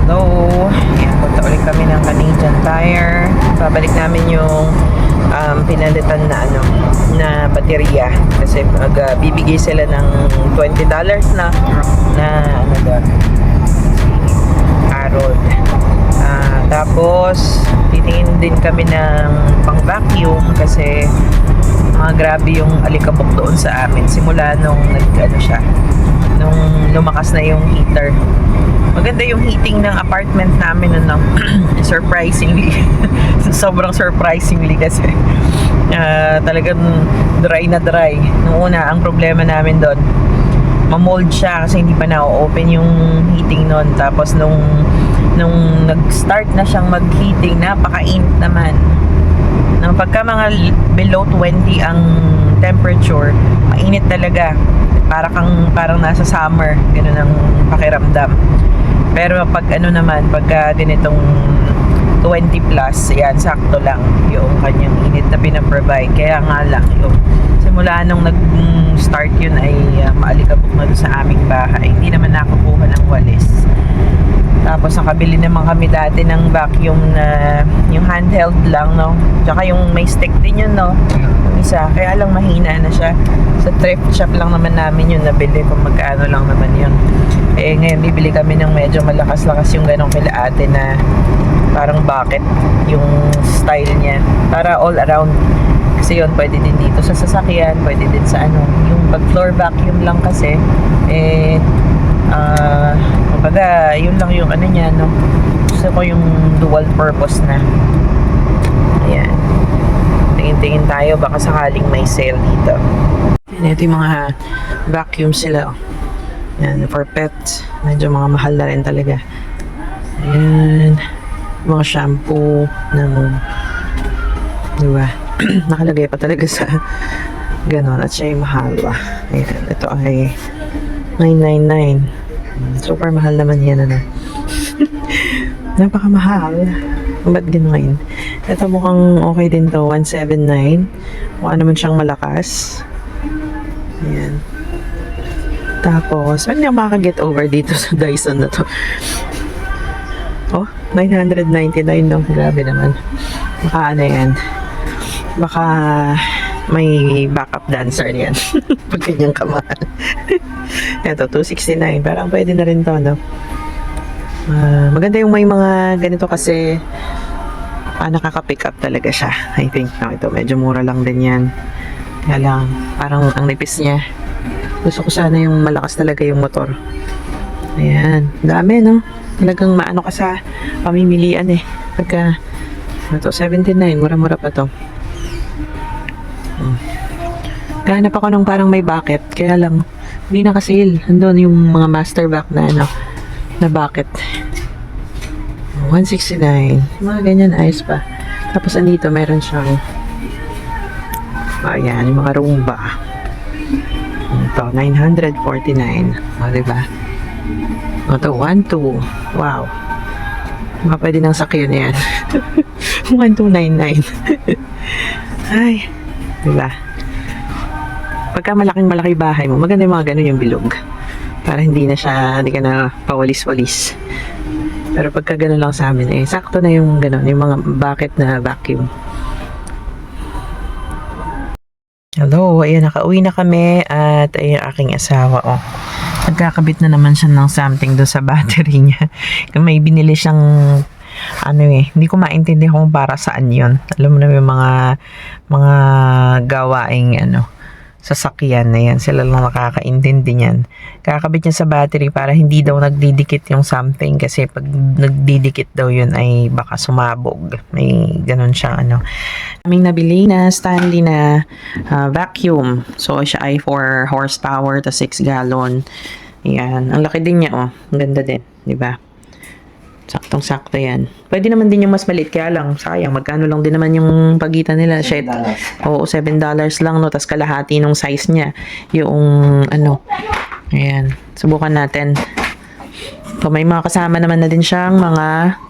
Hello. Ayan, punta ulit kami ng Canadian Tire. Babalik namin yung pinalitan na na baterya kasi bibigay sila ng $20 na doon. Arod. Tapos titingin din kami ng pang vacuum kasi grabe yung alikabok doon sa amin simula nung nung lumakas na yung heater. Maganda yung heating ng apartment namin surprisingly. Sobrang surprisingly kasi talagang dry na dry. Nung una, ang problema namin doon, ma-mold siya kasi hindi pa na-open yung heating noon. Tapos nung nag-start na siyang mag-heating, napaka-init naman. Nang pagka mga below 20 ang temperature, mainit talaga. Parang nasa summer, gano'n ang pakiramdam. Pero pag pagka ganitong 20 plus, yan, sakto lang yung kanyang init na pinaprovide. Kaya nga lang, yung simula nung nag-start yun ay maalikabok na doon sa aming bahay. Hindi naman nakakuha ng walis. Tapos nakabili naman kami dati ng vacuum na yung handheld lang, no? Tsaka yung may stick din yun, no? Yung isa. Kaya lang mahina na siya. Sa thrift shop lang naman namin yun nabili kung magkano lang naman yun. Ngayon bibili kami ng medyo malakas-lakas yung ganong kila ate na parang bucket yung style niya. Para all around. Kasi yun, pwede din dito sa sasakyan, pwede din sa yung pag floor vacuum lang kasi, kumbaga, yun lang yung niya, no? Gusto ko yung dual purpose na. Ayan. Tingin-tingin tayo, baka sakaling may sale dito. Ayan, ito yung mga vacuum sila. Ayan, for pets. Medyo mga mahal na rin talaga. Ayan. Mga shampoo ng diba? Nakalagay pa talaga sa ganon at siya yung mahal ba. Ayan, ito ay $9.99. Super mahal naman yan napakamahal. Ba't gano'n? Ito mukhang okay din to, $179. Mukha naman siyang malakas. Ayan. Tapos, hindi ako makaka-get over dito sa Dyson na to. Oh, $999, no? Grabe naman. Baka yan. Baka may backup dancer yan. Pag kanyang kamahal. Ito, $269. Parang pwede na rin to, no? Maganda yung may mga ganito kasi nakaka-pick up talaga siya. I think, no? Ito, medyo mura lang din yan. Kaya lang, parang ang nipis niya. Gusto ko sana yung malakas talaga yung motor. Ayan. Dami, no? Talagang maano ka sa pamimilian Pagka, ito, $79. Mura-mura pa to. Gahanap ako ng parang may bucket. Kaya lang, hindi naka-sale. Andun yung mga master back na na bucket. $169. Mga ganyan, ayos pa. Tapos andito, meron siyang ayan, yung mga Roomba. Ito, $949. O, diba? Ito, 1.2. Wow. Mga pwede nang sakyan yan. 1299. Ay, diba? Pagka malaki bahay mo, maganda yung mga ganun yung bilog. Para hindi ka na pawalis-walis. Pero pagka ganun lang sa amin, sakto na yung ganun, yung mga bucket na vacuum. Hello, ayan, nakauwi na kami at ayun aking asawa, nagkakabit na naman siya ng something doon sa battery niya. May binili siyang hindi ko maintindihan kung para saan yun. Alam mo na yung mga gawaing sasakyan na yan. Sila lang nakakaintindi niyan. Kakabit niya sa battery para hindi daw nagdidikit yung something kasi pag nagdidikit daw yun ay baka sumabog. May ganun siyang aming nabili na Stanley na vacuum. So siya ay 4 horsepower to 6 gallon. Yan. Ang laki din niya, Ang ganda din, di ba? Saktong-sakto yan. Pwede naman din yung mas maliit, kaya lang, sayang, magkano lang din naman yung pagitan nila. Shit. Oo, $7 lang, no? Tapos kalahati nung size niya. Yung, ayan. Subukan natin. So, may mga kasama naman na din siyang mga,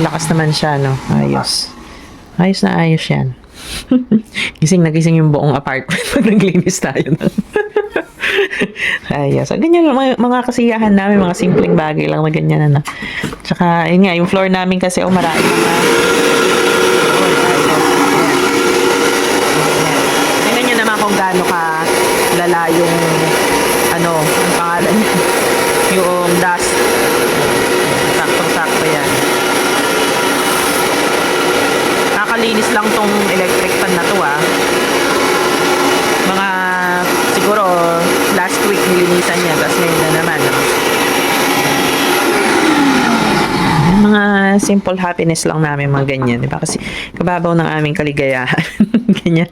malakas naman siya, no? Ayos. Ayos na ayos yan. Gising na gising yung buong apartment pag naglinis tayo ng ayos. So, ganyan lang, mga kasiyahan namin, mga simpleng bagay lang na ganyan na. Tsaka, yun nga, yung floor namin kasi, marami mga tingnan nyo naman kung gaano ka lala yung ang pangalan niya, yung dust. Saktong-sakto yan. Nakalinis lang tong electric fan na to mga siguro last week nilinisan niya, tapos ngayon na naman mga simple happiness lang namin, mga ganyan, di ba? Kasi kababaw ng aming kaligayahan. Ganyan.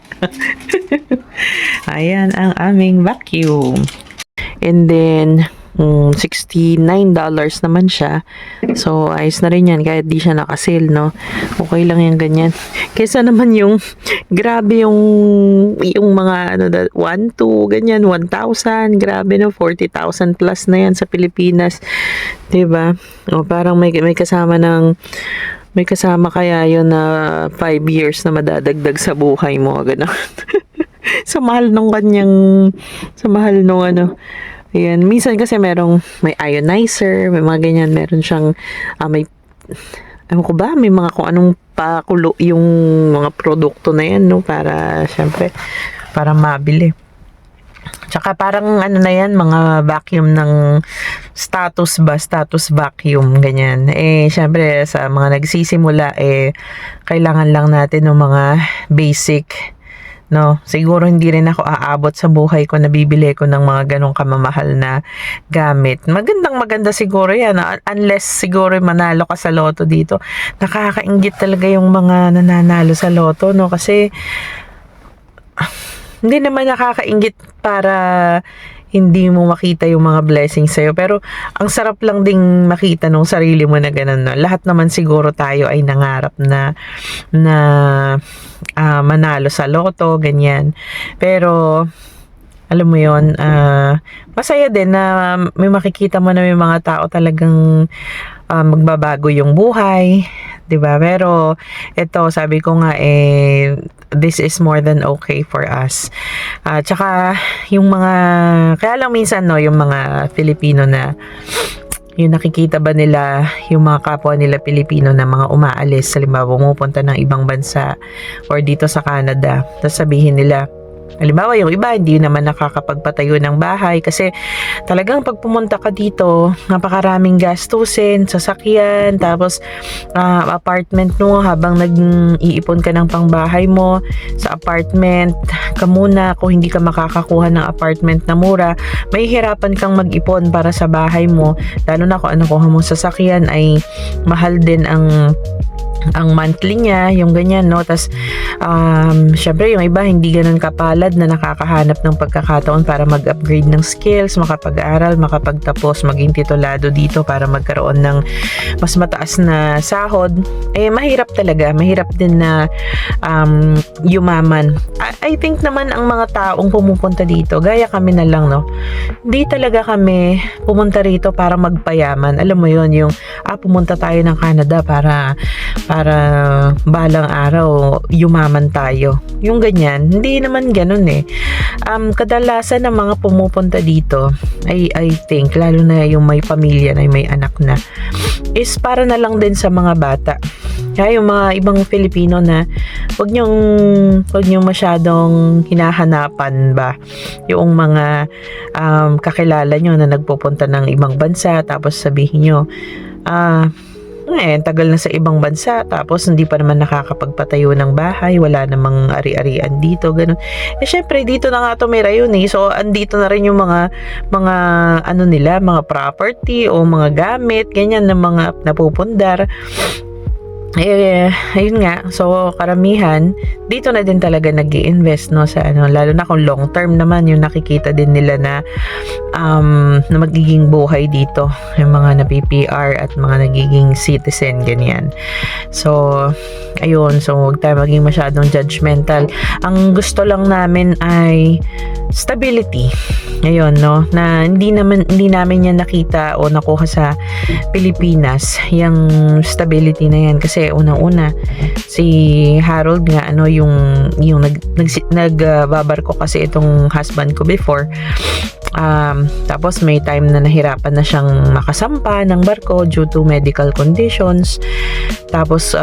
Ayan ang aming vacuum. And then $69 naman siya. So, ayos na rin yan kahit di siya naka-sale, no? Okay lang yung ganyan. Kesa naman yung grabe yung mga 1, 2, ganyan, 1,000, grabe, no? 40,000 plus na yan sa Pilipinas. Diba? O, parang may kasama kaya yun na 5 years na madadagdag sa buhay mo. Ganun. Sa mahal nung ayan, minsan kasi may ionizer, may mga ganyan, meron siyang, may mga kung anong pakulo yung mga produkto na yan, no, para, syempre, para mabili. Tsaka parang na yan, mga vacuum ng status vacuum, ganyan. Syempre, sa mga nagsisimula, kailangan lang natin ng mga basic, no, siguro hindi rin ako aabot sa buhay ko na bibili ko ng mga ganong kamamahal na gamit. Maganda siguro yan, unless siguro manalo ka sa loto dito. Nakakainggit talaga yung mga nananalo sa loto, no, kasi hindi naman nakakainggit para hindi mo makita yung mga blessings sa'yo. Pero, ang sarap lang ding makita nung sarili mo na ganun, no? Lahat naman siguro tayo ay nangarap na manalo sa loto, ganyan. Pero, alam mo yon, masaya din na may makikita mo na may mga tao talagang magbabago yung buhay, 'di ba? Pero ito, sabi ko nga, this is more than okay for us. Tsaka yung kaya lang minsan, no, yung mga Filipino na yung nakikita ba nila yung mga kapwa nila Pilipino na mga umaalis, halimbawa pumupunta ng ibang bansa or dito sa Canada, tapos sabihin nila, halimbawa yung iba hindi naman nakakapagpatayo ng bahay kasi talagang pag pumunta ka dito, napakaraming gastusin, sasakyan, tapos apartment mo, habang nag-iipon ka ng pangbahay mo sa apartment ka muna, kung hindi ka makakakuha ng apartment na mura, may hirapan kang mag-ipon para sa bahay mo, lalo na kung ano kuha mong sasakyan ay mahal din ang monthly niya, yung ganyan, no? Tas, syempre, yung iba, hindi ganun kapalad na nakakahanap ng pagkakataon para mag-upgrade ng skills, makapag-aral, makapagtapos, maging titulado dito para magkaroon ng mas mataas na sahod. Mahirap talaga. Mahirap din na yumaman. I think naman ang mga taong pumupunta dito, gaya kami na lang, no? Di talaga kami pumunta rito para magpayaman. Alam mo yon, yung pumunta tayo ng Canada para balang araw yumaman tayo. Yung ganyan, hindi naman ganun kadalasan ng mga pumupunta dito, I think, lalo na yung may pamilya na may anak na, is para na lang din sa mga bata. Kaya yung mga ibang Filipino na wag niyong masyadong hinahanapan ba yung mga kakilala nyo na nagpupunta ng ibang bansa, tapos sabihin nyo, tagal na sa ibang bansa, tapos hindi pa naman nakakapagpatayo ng bahay, wala namang ari-arian dito, ganun. Syempre dito na nga tumira yun so andito na rin yung mga nila, mga property o mga gamit, ganyan, na mga napupundar. Ayun nga, so karamihan dito na din talaga nag-i-invest, no, sa lalo na kung long term naman yung nakikita din nila na magiging buhay dito, yung mga na-PPR at mga nagiging citizen, ganyan. So ayun, so huwag tayo maging masyadong judgmental. Ang gusto lang namin ay stability. Ngayon, no, na hindi namin yan nakita o nakuha sa Pilipinas, yung stability na yan, kasi unang-una si Harold nga yung nagbabarko kasi itong husband ko before. Tapos may time na nahirapan na siyang makasampa ng barko due to medical conditions. Tapos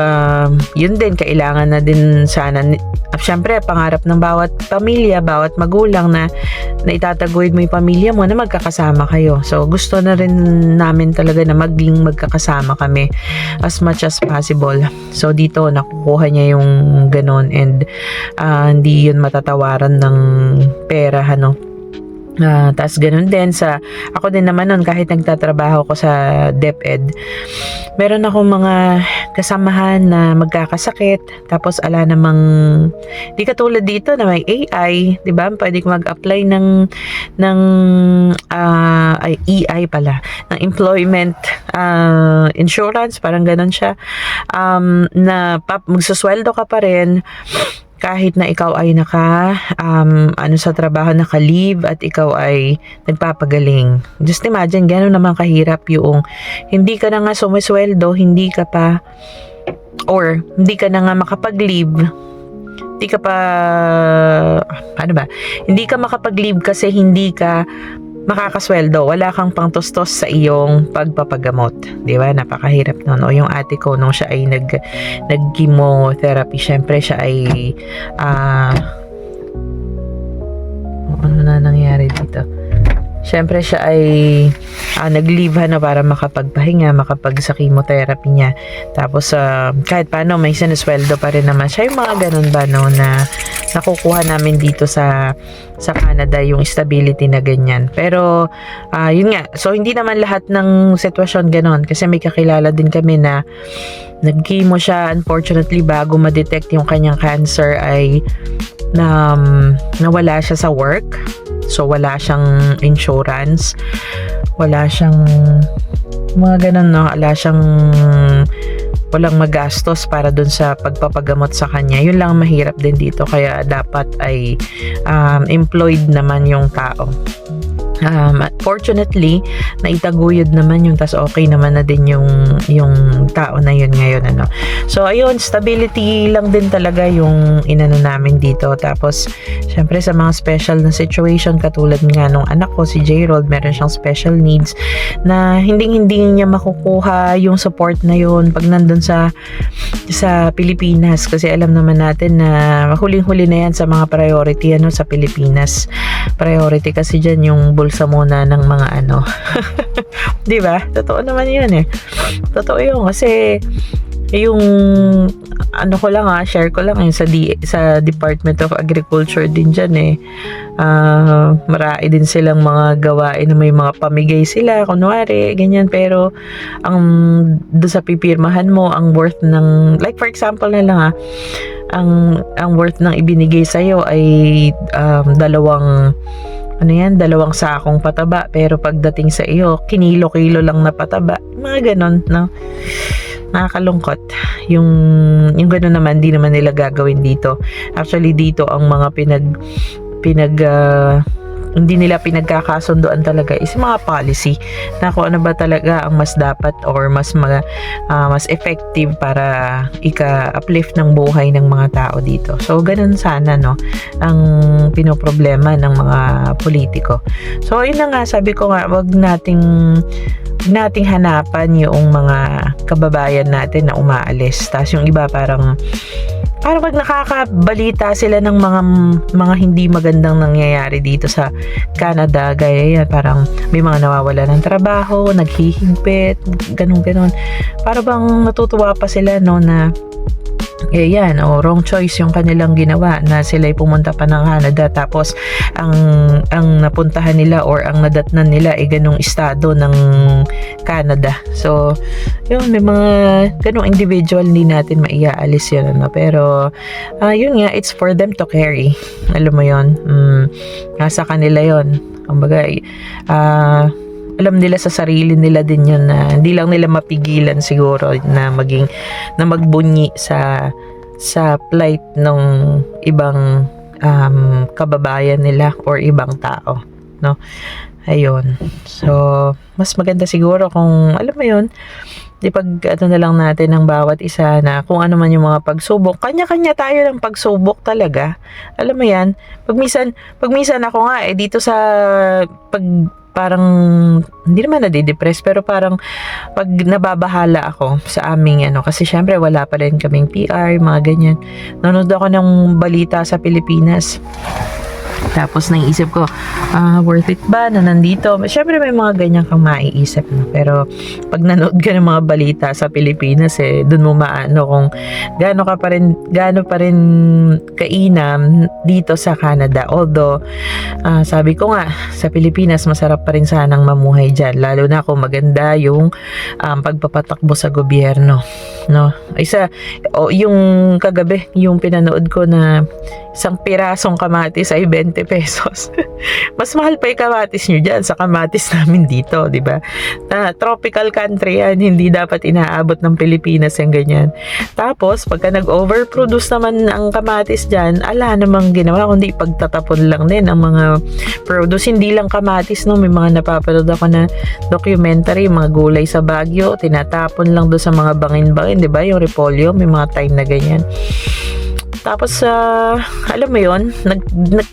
yun din, kailangan na din sana, syempre pangarap ng bawat pamilya, bawat magulang na itataguyod mo yung pamilya mo na magkakasama kayo. So gusto na rin namin talaga na maging magkakasama kami as much as possible. So dito nakukuha niya yung ganon, and hindi yun matatawaran ng pera, tas ganun din ako din naman nun, kahit nagtatrabaho ko sa DepEd, meron akong mga kasamahan na magkakasakit, tapos ala namang di katulad dito na may AI, di ba? Pwede ko mag-apply ng EI pala, ng employment insurance, parang ganun siya, na magsusweldo ka pa rin kahit na ikaw ay sa trabaho, naka-leave, at ikaw ay nagpapagaling. Just imagine, gano'n naman kahirap yung hindi ka na nga sumisweldo, hindi ka na nga makapag-leave, hindi ka makapag-leave kasi hindi ka makakasweldo, wala kang pangtustos sa iyong pagpapagamot, di ba? Napakahirap nun. O yung ate ko, nung siya ay nag-chemotherapy, syempre siya ay ano na nangyari dito? Syempre siya ay nag-leave para makapagpahinga, sa chemotherapy niya. Tapos kahit paano may sinusweldo pa rin naman siya. Yung mga ganun ba, na nakukuha namin dito sa Canada, yung stability na ganyan. Pero yun nga, so hindi naman lahat ng sitwasyon ganun, kasi may kakilala din kami na nag-chemo siya, unfortunately bago ma-detect yung kanyang cancer ay nawala siya sa work. So wala siyang insurance, wala siyang mga ganun, walang magastos para dun sa pagpapagamot sa kanya. Yun lang mahirap din dito, kaya dapat ay employed naman yung tao. Fortunately, naitaguyod naman yung, tas okay naman na din yung tao na yun ngayon, So ayun, stability lang din talaga yung inano namin dito. Tapos syempre sa mga special na situation, katulad nga nung anak ko si J-Rold, meron siyang special needs na hindi niya makukuha yung support na yun pag nandun sa Pilipinas, kasi alam naman natin na huling-huli na yan sa mga priority sa Pilipinas. Priority kasi dyan yung bulsa muna ng mga di ba? Totoo naman yun Totoo yun, kasi yung share ko lang yung sa Department of Agriculture din dyan marami din silang mga gawain na may mga pamigay sila, kunwari ganyan, pero doon sa pipirmahan mo, ang worth ng, like for example na lang ang worth ng ibinigay sa'yo ay dalawang sakong pataba, pero pagdating sa iyo, kinilo-kilo lang na pataba. Mga ganon, nakakalungkot. Yung ganon naman, di naman nila gagawin dito. Actually, dito ang mga hindi nila pinagkakasunduan talaga is mga policy na kung ano ba talaga ang mas dapat or mas effective para ika-uplift ng buhay ng mga tao dito. So ganun sana ang pinoproblema ng mga politiko. So yun na nga, sabi ko nga, wag nating hanapan yung mga kababayan natin na umaalis. Tapos yung iba parang pag nakakabalita sila ng mga hindi magandang nangyayari dito sa Canada, gaya yan, parang may mga nawawala ng trabaho, naghihigpit, ganun. Para bang natutuwa pa sila na wrong choice yung kanilang ginawa, na sila'y pumunta pa ng Canada, tapos ang napuntahan nila or ang nadatnan nila ay ganung estado ng Canada. So yun, may mga ganung individual, hindi natin maiaalis yun, pero yun nga, it's for them to carry, alam mo yun, nasa kanila yun, kumbaga alam nila sa sarili nila din yun, na hindi lang nila mapigilan siguro na magbunyi sa plight ng ibang kababayan nila or ibang tao, no? Ayun. So, mas maganda siguro kung, alam mo yun, di pag ano na lang natin ng bawat isa na kung ano man yung mga pagsubok, kanya-kanya tayo ng pagsubok talaga. Alam mo yan, pag minsan ako nga dito sa pag parang hindi naman nadidepress pero parang pag nababahala ako sa aming ano kasi syempre wala pa rin kaming PR, mga ganyan. Nanonood ako ng balita sa Pilipinas. Tapos naisip ko, worth it ba na nandito? Siyempre may mga ganyan kang maiisip. No? Pero pag nanood ka ng mga balita sa Pilipinas, dun mo maano kung gaano pa rin kainam dito sa Canada. Although, sabi ko nga, sa Pilipinas, masarap pa rin sanang mamuhay dyan. Lalo na kung maganda yung pagpapatakbo sa gobyerno. No? Yung kagabi, yung pinanood ko na isang pirasong kamatis ay 20 pesos. Mas mahal pa yung kamatis nyo dyan sa kamatis namin dito, di ba? Tropical country yan, hindi dapat inaabot ng Pilipinas yung ganyan. Tapos, pagka nag-overproduce naman ang kamatis dyan, ala namang ginawa, kundi pagtatapon lang din ang mga produce. Hindi lang kamatis, no? May mga napapanood ako na documentary, mga gulay sa Baguio, tinatapon lang doon sa mga bangin-bangin, di ba? Yung repolyo, may mga time na ganyan. Tapos, alam mo yun,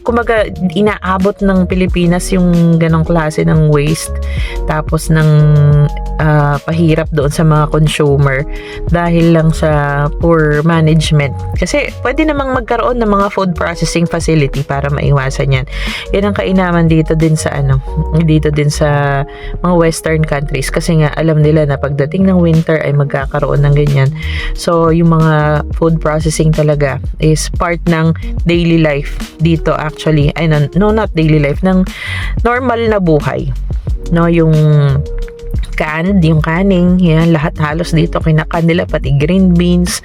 kumaga, inaabot ng Pilipinas yung ganong klase ng waste. Tapos, ng pahirap doon sa mga consumer dahil lang sa poor management. Kasi, pwede namang magkaroon ng mga food processing facility para maiwasan yan. Yan ang kainaman dito din sa mga western countries. Kasi nga, alam nila na pagdating ng winter ay magkakaroon ng ganyan. So, yung mga food processing talaga is part ng daily life dito actually. Not daily life, ng normal na buhay. No, yung yung kaning, yan, lahat halos dito kinakan nila, pati green beans,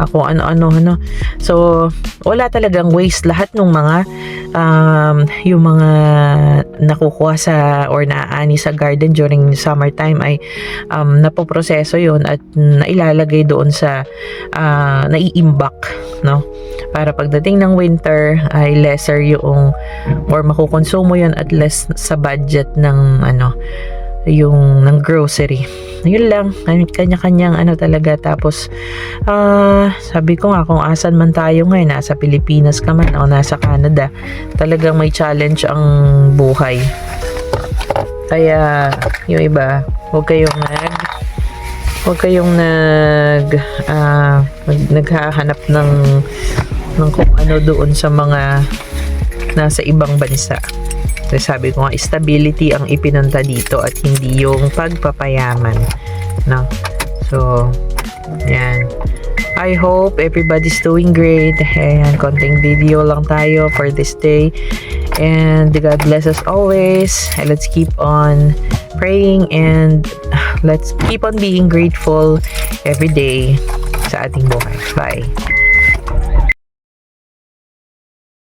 kung ano. So, wala talagang waste. Lahat ng mga yung mga nakukuha or naaani sa garden during summertime ay napoproseso yun at nailalagay doon sa naiimbak, no? Para pagdating ng winter ay lesser yung or makukonsumo yun at less sa budget ng yung ng grocery. Yun lang, kanya-kanyang talaga. Tapos sabi ko nga, kung asan man tayo ngayon, nasa Pilipinas ka man o nasa Canada, talagang may challenge ang buhay. Kaya yung iba, huwag kayong naghahanap ng kung ano doon sa mga nasa ibang bansa. Kasi sabi ko nga, stability ang ipinunta dito at hindi yung pagpapayaman, no? So, yan. I hope everybody's doing great. Ayan, konting video lang tayo for this day. And God bless us always. And let's keep on praying and let's keep on being grateful every day sa ating buhay. Bye.